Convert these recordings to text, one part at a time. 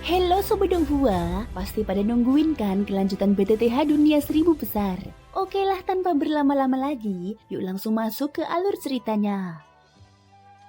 Hello Sobat Donghua, pasti pada nungguin kan kelanjutan BTTH Dunia Seribu Besar? Oke lah, tanpa berlama-lama lagi, yuk langsung masuk ke alur ceritanya.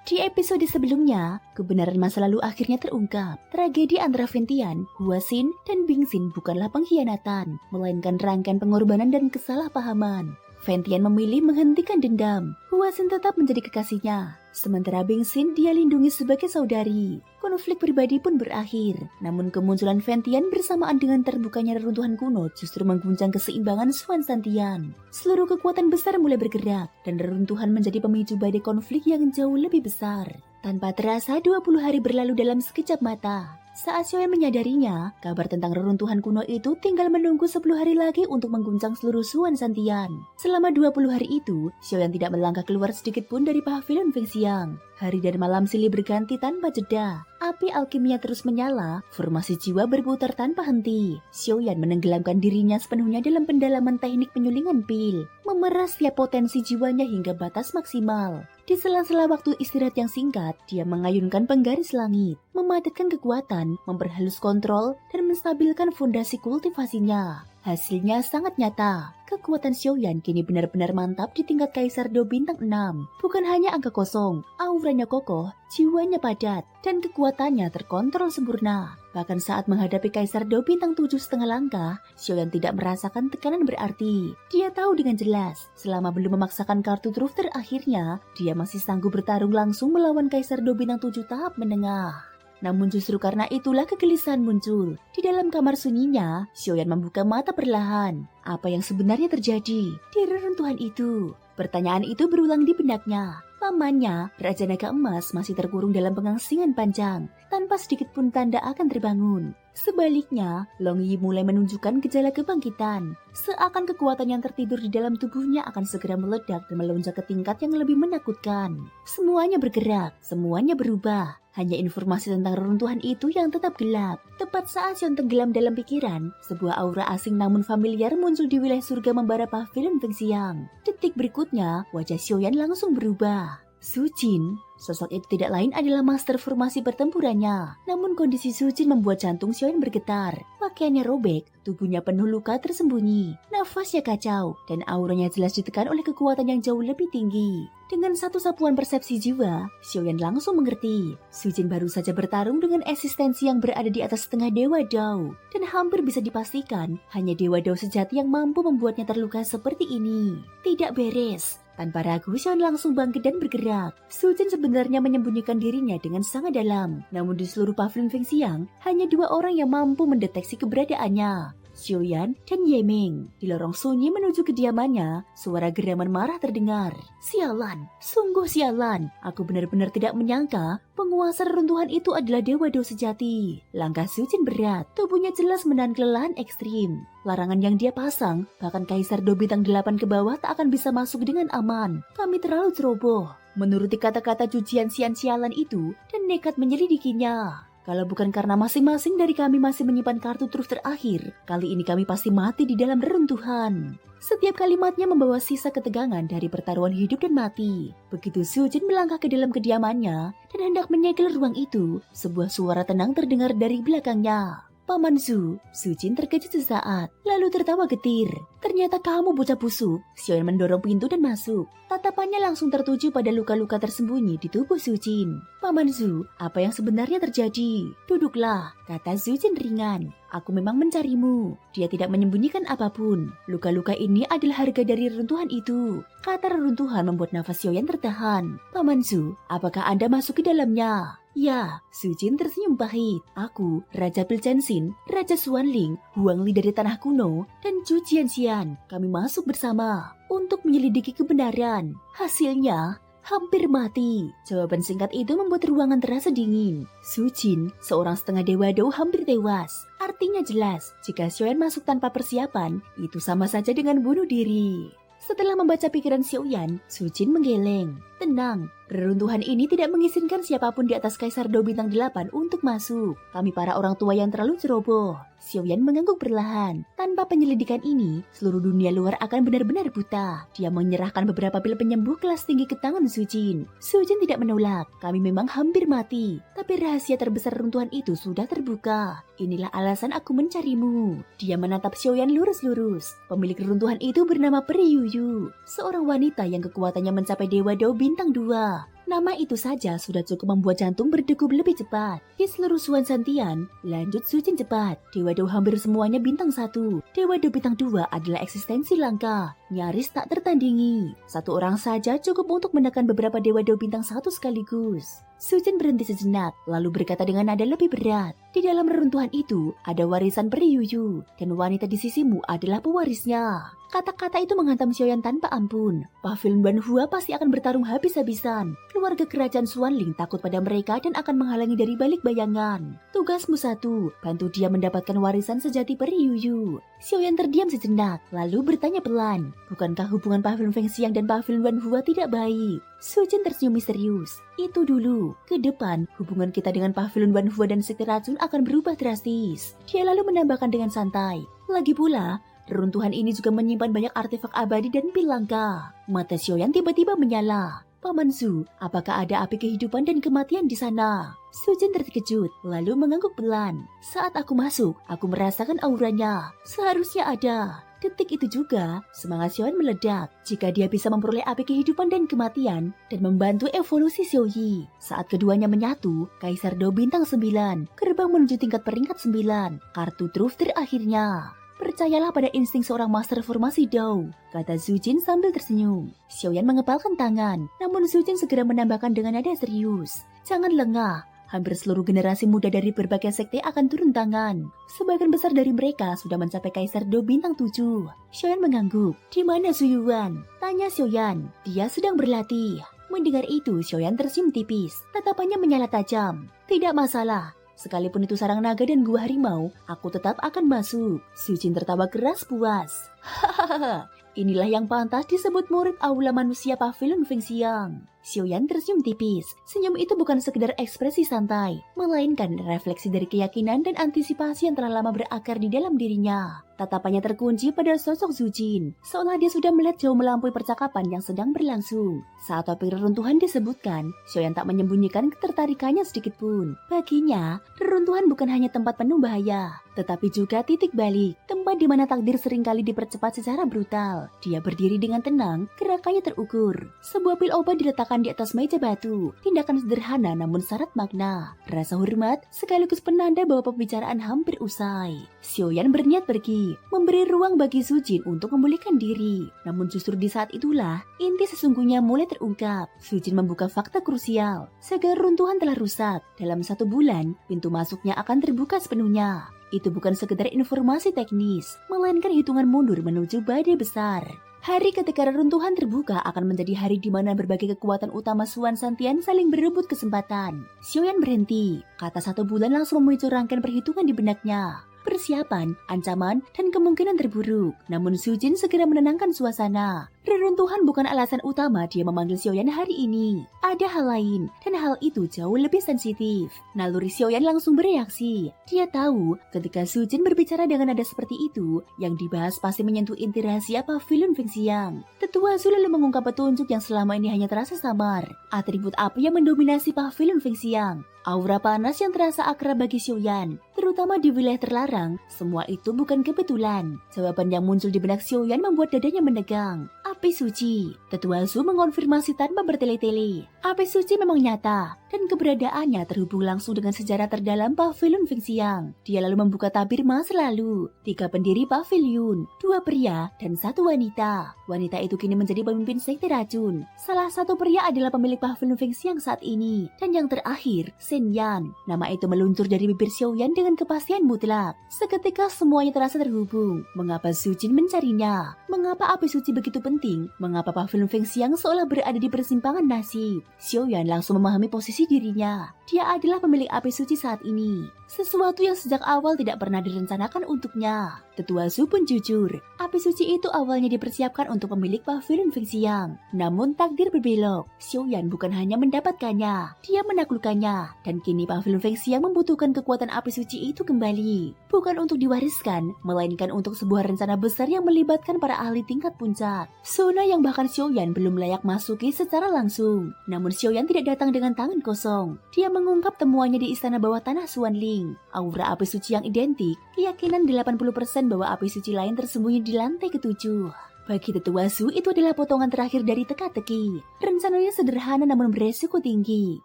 Di episode sebelumnya, kebenaran masa lalu akhirnya terungkap. Tragedi antara Ventian, Huaxin, dan Bingxin bukanlah pengkhianatan, melainkan rangkaian pengorbanan dan kesalahpahaman. Ventian memilih menghentikan dendam. Huaxin tetap menjadi kekasihnya. Sementara Bingxin dia lindungi sebagai saudari. Konflik pribadi pun berakhir. Namun kemunculan Ventian bersamaan dengan terbukanya reruntuhan kuno justru mengguncang keseimbangan Xuan Santian. Seluruh kekuatan besar mulai bergerak dan reruntuhan menjadi pemicu badai konflik yang jauh lebih besar. Tanpa terasa 20 hari berlalu dalam sekejap mata. Saat Xiaoyan menyadarinya, kabar tentang reruntuhan kuno itu tinggal menunggu 10 hari lagi untuk mengguncang seluruh Xuan Santian. Selama 20 hari itu, Xiaoyan tidak melangkah keluar sedikit pun dari pavilion Fengxiang. Hari dan malam silih berganti tanpa jeda. Api alkimia terus menyala, formasi jiwa berputar tanpa henti. Xiaoyan menenggelamkan dirinya sepenuhnya dalam pendalaman teknik penyulingan pil, memeras setiap potensi jiwanya hingga batas maksimal. Di sela-sela waktu istirahat yang singkat, dia mengayunkan penggaris langit, memadatkan kekuatan, memperhalus kontrol, dan menstabilkan fondasi kultivasinya. Hasilnya sangat nyata. Kekuatan Xiaoyan kini benar-benar mantap di tingkat Kaisar Do Bintang 6. Bukan hanya angka kosong, auranya kokoh, jiwanya padat, dan kekuatannya terkontrol sempurna. Bahkan saat menghadapi Kaisar Do Bintang 7,5 langkah, Xiaoyan tidak merasakan tekanan berarti. Dia tahu dengan jelas, selama belum memaksakan kartu truf terakhirnya, dia masih sanggup bertarung langsung melawan Kaisar Do Bintang 7 tahap menengah. Namun justru karena itulah kegelisahan muncul. Di dalam kamar sunyinya, Xiaoyan membuka mata perlahan. Apa yang sebenarnya terjadi di reruntuhan itu? Pertanyaan itu berulang di benaknya. Pamannya, Raja Naga Emas masih terkurung dalam pengangsingan panjang, tanpa sedikit pun tanda akan terbangun. Sebaliknya, Long Yi mulai menunjukkan gejala kebangkitan. Seakan kekuatan yang tertidur di dalam tubuhnya akan segera meledak dan melonjak ke tingkat yang lebih menakutkan. Semuanya bergerak, semuanya berubah. Hanya informasi tentang reruntuhan itu yang tetap gelap. Tepat saat Xion tenggelam dalam pikiran, sebuah aura asing namun familiar muncul di wilayah surga membara pavilion Fengxiang. Detik berikutnya, wajah Xiaoyan langsung berubah. Su Jin, sosok itu tidak lain adalah master formasi pertempurannya. Namun kondisi Su Jin membuat jantung Xiaoyan bergetar. Pakaiannya robek, tubuhnya penuh luka tersembunyi, nafasnya kacau, dan auranya jelas ditekan oleh kekuatan yang jauh lebih tinggi. Dengan satu sapuan persepsi jiwa, Xiaoyan langsung mengerti. Su Jin baru saja bertarung dengan eksistensi yang berada di atas setengah Dewa Dao. Dan hampir bisa dipastikan, hanya Dewa Dao sejati yang mampu membuatnya terluka seperti ini. Tidak beres. Tanpa ragu, Xiaoyan langsung bangkit dan bergerak. Su Jin sebenarnya menyembunyikan dirinya dengan sangat dalam. Namun di seluruh pavilion Fengxiang, hanya 2 orang yang mampu mendeteksi keberadaannya. Xiaoyan dan Ye Ming. Di lorong sunyi menuju kediamannya, suara geraman marah terdengar. Sialan, sungguh sialan. Aku benar-benar tidak menyangka penguasa reruntuhan itu adalah Dewa Dao sejati. Langkah Su Jin berat, tubuhnya jelas menahan kelelahan ekstrim. Larangan yang dia pasang, bahkan Kaisar Do Bintang 8 ke bawah tak akan bisa masuk dengan aman. Kami terlalu ceroboh. Menuruti kata-kata cucian sialan itu dan nekat menyelidikinya. Kalau bukan karena masing-masing dari kami masih menyimpan kartu truf terakhir, kali ini kami pasti mati di dalam reruntuhan. Setiap kalimatnya membawa sisa ketegangan dari pertaruhan hidup dan mati. Begitu Su Jin melangkah ke dalam kediamannya dan hendak menyegel ruang itu, sebuah suara tenang terdengar dari belakangnya. Paman Su Jin terkejut sesaat, lalu tertawa getir. Ternyata kamu bocah busuk. Xiaoyan mendorong pintu dan masuk. Tatapannya langsung tertuju pada luka-luka tersembunyi di tubuh Su Jin. Paman Su, apa yang sebenarnya terjadi? Duduklah, kata Su Jin ringan. Aku memang mencarimu. Dia tidak menyembunyikan apapun. Luka-luka ini adalah harga dari reruntuhan itu. Kata reruntuhan membuat nafas Xiaoyan tertahan. Paman Su, apakah Anda masuk ke dalamnya? Ya, Su Jin tersenyum pahit. Aku, Raja Pilchensin, Raja Xuanling, Huangli dari Tanah Kuno, dan Zhu Jianxian. Kami masuk bersama untuk menyelidiki kebenaran. Hasilnya, hampir mati. Jawaban singkat itu membuat ruangan terasa dingin. Su Jin, seorang setengah Dewa Dao hampir tewas. Artinya jelas, jika Xiaoyan masuk tanpa persiapan, itu sama saja dengan bunuh diri. Setelah membaca pikiran Xiaoyan, Su Jin menggeleng. Tenang, reruntuhan ini tidak mengizinkan siapapun di atas Kaisar Dao Bintang 8 untuk masuk. Kami para orang tua yang terlalu ceroboh. Xiaoyan mengangguk perlahan. Tanpa penyelidikan ini, seluruh dunia luar akan benar-benar buta. Dia menyerahkan beberapa pil penyembuh kelas tinggi ke tangan Sujin. Sujin tidak menolak. Kami memang hampir mati. Tapi rahasia terbesar runtuhan itu sudah terbuka. Inilah alasan aku mencarimu. Dia menatap Xiaoyan lurus-lurus. Pemilik reruntuhan itu bernama Peri Yuyu. Seorang wanita yang kekuatannya mencapai Dewa Dao Bintang 2. Nama itu saja sudah cukup membuat jantung berdegup lebih cepat. Di seluruh Suan Santian, lanjut Sujin cepat. Dewa Dao hampir semuanya bintang 1. Dewa Dao bintang 2 adalah eksistensi langka, nyaris tak tertandingi. Satu orang saja cukup untuk menekan beberapa Dewa Dao bintang 1 sekaligus. Sujin berhenti sejenak, lalu berkata dengan nada lebih berat. Di dalam reruntuhan itu, ada warisan Peri Yuyu, dan wanita di sisimu adalah pewarisnya. Kata-kata itu menghantam Xiaoyan tanpa ampun. Pavilion Wanhua pasti akan bertarung habis-habisan. Keluarga kerajaan Xuanling takut pada mereka dan akan menghalangi dari balik bayangan. Tugasmu satu, bantu dia mendapatkan warisan sejati Peri Yuyu. Xiaoyan terdiam sejenak, lalu bertanya pelan. Bukankah hubungan Pavilion Fengxiang dan Pavilion Wanhua tidak baik? Sujin tersenyum misterius. Itu dulu, ke depan hubungan kita dengan Pavilion Wanhua dan Sekte Racun akan berubah drastis. Dia lalu menambahkan dengan santai. Lagi pula, reruntuhan ini juga menyimpan banyak artefak abadi dan pil langka. Mata Xiaoyan tiba-tiba menyala. Paman Zhu, apakah ada api kehidupan dan kematian di sana? Sujin terkejut, lalu mengangguk pelan. Saat aku masuk, aku merasakan auranya. Seharusnya ada. Detik itu juga, semangat Xiaoyan meledak. Jika dia bisa memperoleh api kehidupan dan kematian, dan membantu evolusi Xiaoyi. Saat keduanya menyatu, Kaisar Dao Bintang 9, gerbang menuju tingkat peringkat 9, kartu truf terakhirnya. Percayalah pada insting seorang master formasi Dao, kata Sujin sambil tersenyum. Xiaoyan mengepalkan tangan, namun Sujin segera menambahkan dengan nada serius. Jangan lengah. Hampir seluruh generasi muda dari berbagai sekte akan turun tangan. Sebagian besar dari mereka sudah mencapai Kaisar Dao Bintang 7. Xiaoyan mengangguk. Di mana Su Yuan? Tanya Xiaoyan. Dia sedang berlatih. Mendengar itu, Xiaoyan tersenyum tipis. Tatapannya menyala tajam. Tidak masalah. Sekalipun itu sarang naga dan gua harimau, aku tetap akan masuk. Sujin tertawa keras puas. Hahaha, inilah yang pantas disebut murid aula manusia Pavilion Fengxiang. Xiaoyan tersenyum tipis. Senyum itu bukan sekedar ekspresi santai, melainkan refleksi dari keyakinan dan antisipasi yang telah lama berakar di dalam dirinya. Tatapannya terkunci pada sosok Sujin, seolah dia sudah melihat jauh melampaui percakapan yang sedang berlangsung. Saat topik reruntuhan disebutkan, Xiaoyan tak menyembunyikan ketertarikannya sedikit pun. Baginya, reruntuhan bukan hanya tempat penuh bahaya, tetapi juga titik balik, tempat di mana takdir seringkali dipercepat secara brutal. Dia berdiri dengan tenang, gerakannya terukur. Sebuah pil obat diletakkan di atas meja batu, tindakan sederhana namun syarat makna. Rasa hormat sekaligus penanda bahwa pembicaraan hampir usai. Xiaoyan berniat pergi, memberi ruang bagi Sujin untuk memulihkan diri. Namun justru di saat itulah, inti sesungguhnya mulai terungkap. Sujin membuka fakta krusial. Segala runtuhan telah rusak. Dalam 1 bulan, pintu masuknya akan terbuka sepenuhnya. Itu bukan sekedar informasi teknis, melainkan hitungan mundur menuju badai besar. Hari ketika reruntuhan terbuka akan menjadi hari di mana berbagai kekuatan utama Suan Santian saling berebut kesempatan. Xiaoyan berhenti. Kata 1 bulan langsung memicu rangkaian perhitungan di benaknya. Persiapan, ancaman, dan kemungkinan terburuk. Namun Sujin segera menenangkan suasana. Reruntuhan bukan alasan utama dia memanggil Xiaoyan hari ini. Ada hal lain, dan hal itu jauh lebih sensitif. Naluri Xiaoyan langsung bereaksi. Dia tahu ketika Sujin berbicara dengan nada seperti itu, yang dibahas pasti menyentuh inti rahasia Pavilion Fengxiang. Tetua Zhu lalu mengungkap petunjuk yang selama ini hanya terasa samar. Atribut api yang mendominasi Pavilion Fengxiang. Aura panas yang terasa akrab bagi Xiaoyan, terutama di wilayah terlarang, semua itu bukan kebetulan. Jawaban yang muncul di benak Xiaoyan membuat dadanya menegang. Api suci. Tetua Zhu mengonfirmasi tanpa bertele-tele. Api suci memang nyata, dan keberadaannya terhubung langsung dengan sejarah terdalam Pavilion Fengxiang. Dia lalu membuka tabir masa lalu. 3 pendiri Pavilion, 2 pria, dan 1 wanita. Wanita itu kini menjadi pemimpin sekte racun. Salah satu pria adalah pemilik Pavilion Fengxiang saat ini, dan yang terakhir, Shen Yan. Nama itu meluncur dari bibir Xiaoyan dengan kepastian mutlak. Seketika semuanya terasa terhubung. Mengapa Sujin mencarinya? Mengapa api suci begitu penting? Mengapa Pavilion Fengxiang seolah berada di persimpangan nasib? Xiaoyan langsung memahami posisi dirinya. Dia adalah pemilik api suci saat ini. Sesuatu yang sejak awal tidak pernah direncanakan untuknya. Tetua Su pun jujur, api suci itu awalnya dipersiapkan untuk pemilik pavilion Fengxiang. Namun takdir berbelok, Xiaoyan bukan hanya mendapatkannya, dia menaklukkannya. Dan kini pavilion Fengxiang membutuhkan kekuatan api suci itu kembali. Bukan untuk diwariskan, melainkan untuk sebuah rencana besar yang melibatkan para ahli tingkat puncak. Zona yang bahkan Xiaoyan belum layak masuki secara langsung. Namun Xiaoyan tidak datang dengan tangan kosong. Dia mengungkap temuannya di istana bawah tanah Xuanling. Aura api suci yang identik, keyakinan 80% bahwa api suci lain tersembunyi di lantai ketujuh. Bagi Tetua Su, itu adalah potongan terakhir dari teka-teki. Rencananya sederhana namun beresiko tinggi.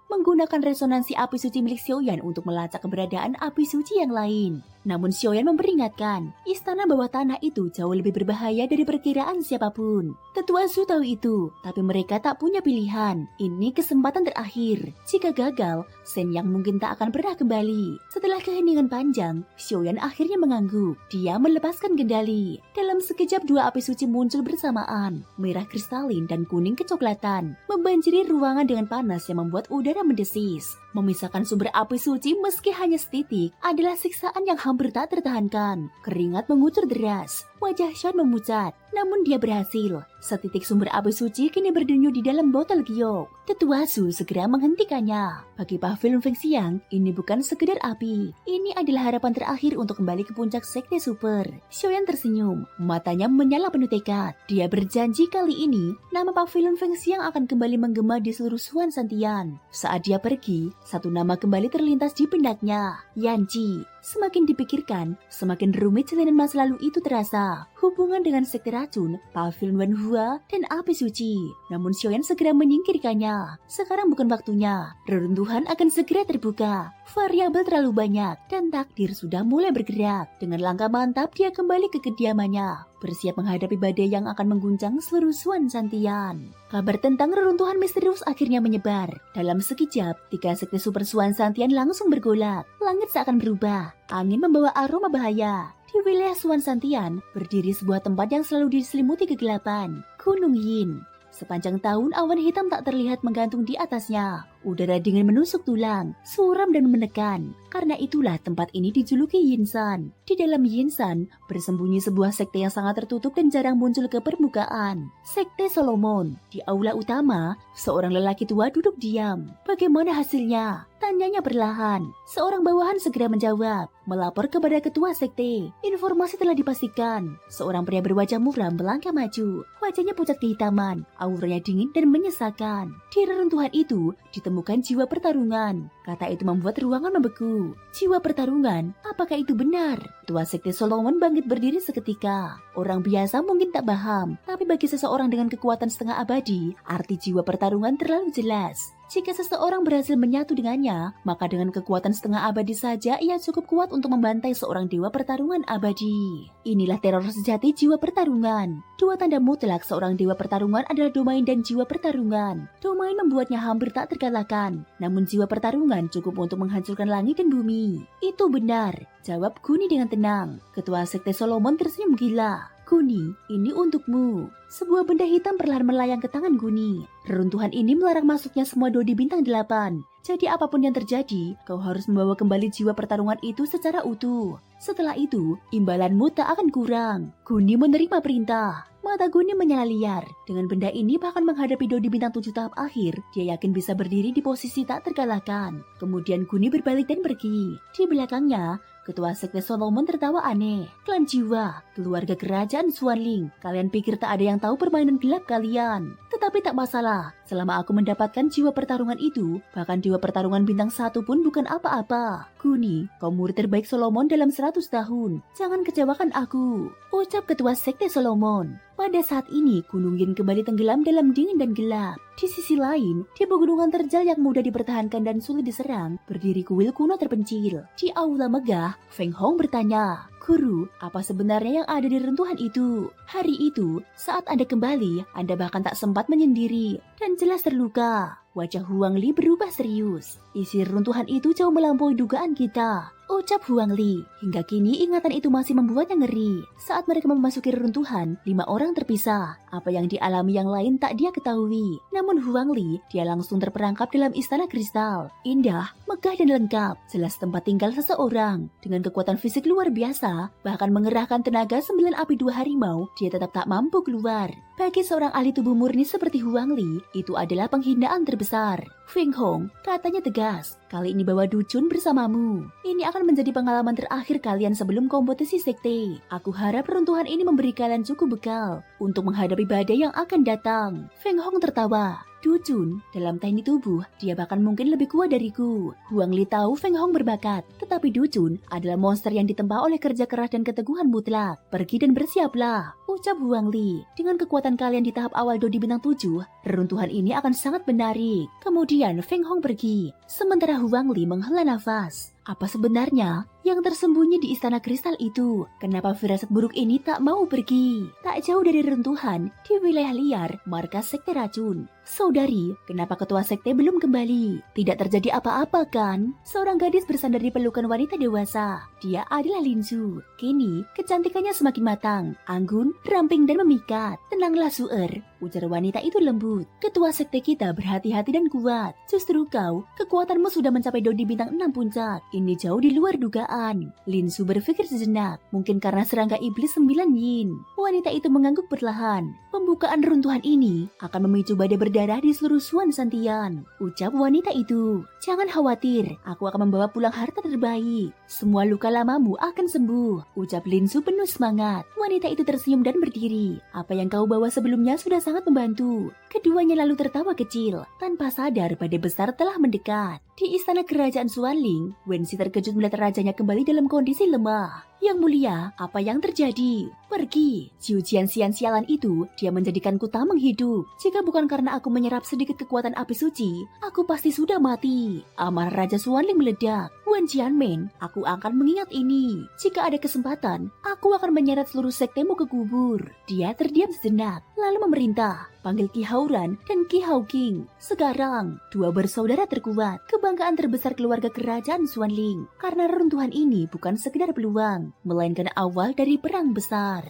Menggunakan resonansi api suci milik Xiaoyan untuk melacak keberadaan api suci yang lain. Namun Xiaoyan memperingatkan, istana bawah tanah itu jauh lebih berbahaya dari perkiraan siapapun. Tetua Su tahu itu, tapi mereka tak punya pilihan. Ini kesempatan terakhir. Jika gagal, Shen Yang mungkin tak akan pernah kembali. Setelah keheningan panjang, Xiaoyan akhirnya mengangguk. Dia melepaskan kendali. Dalam sekejap dua api suci muncul bersamaan, merah kristalin dan kuning kecoklatan, membanjiri ruangan dengan panas yang membuat udara mendesis. Memisahkan sumber api suci meski hanya setitik adalah siksaan yang hampir tak tertahankan. Keringat mengucur deras, wajah Shen memucat, namun dia berhasil. Setitik sumber api suci kini berdenyut di dalam botol giok. Tetua Su segera menghentikannya. Bagi pavilion Fengxiang, ini bukan sekedar api. Ini adalah harapan terakhir untuk kembali ke puncak sekte super. Xiaoyan tersenyum, matanya menyala penuh tekad. Dia berjanji kali ini, nama pavilion Fengxiang akan kembali menggema di seluruh Xuan Santian. Saat dia pergi, satu nama kembali terlintas di benaknya, Yanji. Semakin dipikirkan, semakin rumit jalanan masa lalu itu terasa. Hubungan dengan sekte racun, pavilion Wenhua, dan api suci. Namun Xiaoyan segera menyingkirkannya. Sekarang bukan waktunya. Reruntuhan akan segera terbuka. Variabel terlalu banyak, dan takdir sudah mulai bergerak. Dengan langkah mantap, dia kembali ke kediamannya, bersiap menghadapi badai yang akan mengguncang seluruh Xuan Santian. Kabar tentang reruntuhan misterius akhirnya menyebar. Dalam sekejap, 3 sekte super Xuan Santian langsung bergolak. Langit seakan berubah. Angin membawa aroma bahaya. Di wilayah Xuan Santian, berdiri sebuah tempat yang selalu diselimuti kegelapan, Gunung Yin. Sepanjang tahun, awan hitam tak terlihat menggantung di atasnya. Udara dingin menusuk tulang, suram dan menekan. Karena itulah tempat ini dijuluki Yinsan. Di dalam Yinsan, bersembunyi sebuah sekte yang sangat tertutup dan jarang muncul ke permukaan. Sekte Solomon. Di aula utama, seorang lelaki tua duduk diam. Bagaimana hasilnya? Tanyanya perlahan. Seorang bawahan segera menjawab, melapor kepada ketua sekte. Informasi telah dipastikan. Seorang pria berwajah muram melangkah maju. Wajahnya pucat kehitaman, auranya dingin dan menyesakan. Di reruntuhan itu, ditemukan jiwa pertarungan. Kata itu membuat ruangan membeku. Jiwa pertarungan, apakah itu benar? Ketua sekte Solomon bangkit berdiri seketika. Orang biasa mungkin tak paham, tapi bagi seseorang dengan kekuatan setengah abadi, arti jiwa pertarungan terlalu jelas. Jika seseorang berhasil menyatu dengannya, maka dengan kekuatan setengah abadi saja ia cukup kuat untuk membantai seorang dewa pertarungan abadi. Inilah teror sejati jiwa pertarungan. Dua tanda mutlak seorang dewa pertarungan adalah domain dan jiwa pertarungan. Domain membuatnya hampir tak terkalahkan, namun jiwa pertarungan cukup untuk menghancurkan langit dan bumi. Itu benar, jawab Guni dengan tenang. Ketua sekte Solomon tersenyum gila. Guni, ini untukmu. Sebuah benda hitam perlahan melayang ke tangan Guni. Reruntuhan ini melarang masuknya semua dodi bintang 8. Jadi apapun yang terjadi, kau harus membawa kembali jiwa pertarungan itu secara utuh. Setelah itu, imbalanmu tak akan kurang. Guni menerima perintah. Mata Guni menyala liar. Dengan benda ini bahkan menghadapi dodi bintang 7 tahap akhir, dia yakin bisa berdiri di posisi tak terkalahkan. Kemudian Guni berbalik dan pergi. Di belakangnya, Ketua sekte Solomon tertawa aneh. Klan jiwa, keluarga kerajaan Xuanling. Kalian pikir tak ada yang tahu permainan gelap kalian? Tetapi tak masalah. Selama aku mendapatkan jiwa pertarungan itu, bahkan jiwa pertarungan bintang 1 pun bukan apa-apa. Guni, kau murid terbaik Solomon dalam 100 tahun. Jangan kecewakan aku, ucap ketua sekte Solomon. Pada saat ini, Gunung Yin kembali tenggelam dalam dingin dan gelap. Di sisi lain, di pegunungan terjal yang mudah dipertahankan dan sulit diserang, berdiri kuil kuno terpencil. Di aula megah, Feng Hong bertanya, Guru, apa sebenarnya yang ada di reruntuhan itu? Hari itu, saat Anda kembali, Anda bahkan tak sempat menyendiri dan jelas terluka. Wajah Huang Li berubah serius. Isi reruntuhan itu jauh melampaui dugaan kita. ucap Huang Li. Hingga kini ingatan itu masih membuatnya ngeri. Saat mereka memasuki reruntuhan, 5 orang terpisah. Apa yang dialami yang lain tak dia ketahui. Namun Huang Li, dia langsung terperangkap dalam istana kristal. Indah, megah dan lengkap. Jelas tempat tinggal seseorang. Dengan kekuatan fisik luar biasa, bahkan mengerahkan tenaga 9 api 2 harimau, dia tetap tak mampu keluar. Bagi seorang ahli tubuh murni seperti Huang Li, itu adalah penghinaan terbesar. Feng Hong katanya tegas, kali ini bawa Ducun bersamamu. Ini akan menjadi pengalaman terakhir kalian sebelum kompetisi sekte. Aku harap peruntuhan ini memberi kalian cukup bekal untuk menghadapi badai yang akan datang. Feng Hong tertawa. Ducun, dalam teknik tubuh, dia bahkan mungkin lebih kuat dariku. Huang Li tahu Feng Hong berbakat, tetapi Ducun adalah monster yang ditempa oleh kerja keras dan keteguhan mutlak. Pergi dan bersiaplah, ucap Huang Li. Dengan kekuatan kalian di tahap awal Dodi Bintang 7, reruntuhan ini akan sangat menarik. Kemudian Feng Hong pergi, sementara Huang Li menghela nafas. Apa sebenarnya yang tersembunyi di istana kristal itu? Kenapa firasat buruk ini tak mau pergi? Tak jauh dari reruntuhan, di wilayah liar, markas sekte racun. Saudari, kenapa ketua sekte belum kembali? Tidak terjadi apa-apa kan? Seorang gadis bersandar di pelukan wanita dewasa. Dia adalah Lin Su. Kini, kecantikannya semakin matang, anggun, ramping dan memikat. Tenanglah Suer, ujar wanita itu lembut. Ketua sekte kita berhati-hati dan kuat. Justru kau, kekuatanmu sudah mencapai Dodi Bintang 6 puncak. Ini jauh di luar dugaan. Lin Su berpikir sejenak, mungkin karena serangga iblis 9 yin. Wanita itu mengangguk perlahan. Pembukaan runtuhan ini akan memicu badai berdarah di seluruh Suan Santian. Ucap wanita itu. Jangan khawatir, aku akan membawa pulang harta terbaik. Semua luka lamamu akan sembuh. Ucap Lin Su penuh semangat. Wanita itu tersenyum dan berdiri. Apa yang kau bawa sebelumnya sudah sangat membantu. Keduanya lalu tertawa kecil. Tanpa sadar badai besar telah mendekat. Di istana kerajaan Xuanling, Wenxi terkejut melihat rajanya kembali dalam kondisi lemah. Yang mulia, apa yang terjadi? Pergi. Jiujian sian-sialan itu, dia menjadikanku tameng hidup. Jika bukan karena aku menyerap sedikit kekuatan api suci, aku pasti sudah mati. Amarah Raja Xuanling meledak. Wen Jianmen, aku akan mengingat ini. Jika ada kesempatan, aku akan menyeret seluruh sektemu ke kubur. Dia terdiam sejenak, lalu memerintah. Panggil Qi Haoran dan Qi Haoqing. Sekarang, 2 bersaudara terkuat, kebanggaan terbesar keluarga kerajaan Xuanling. Karena reruntuhan ini bukan sekedar peluang, melainkan awal dari perang besar.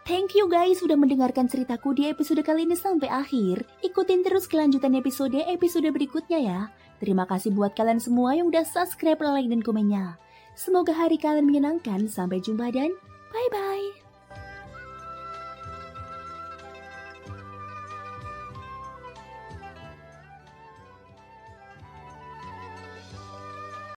Thank you guys sudah mendengarkan ceritaku di episode kali ini sampai akhir. Ikutin terus kelanjutan episode berikutnya ya. Terima kasih buat kalian semua yang udah subscribe, like, dan komennya. Semoga hari kalian menyenangkan. Sampai jumpa dan bye-bye.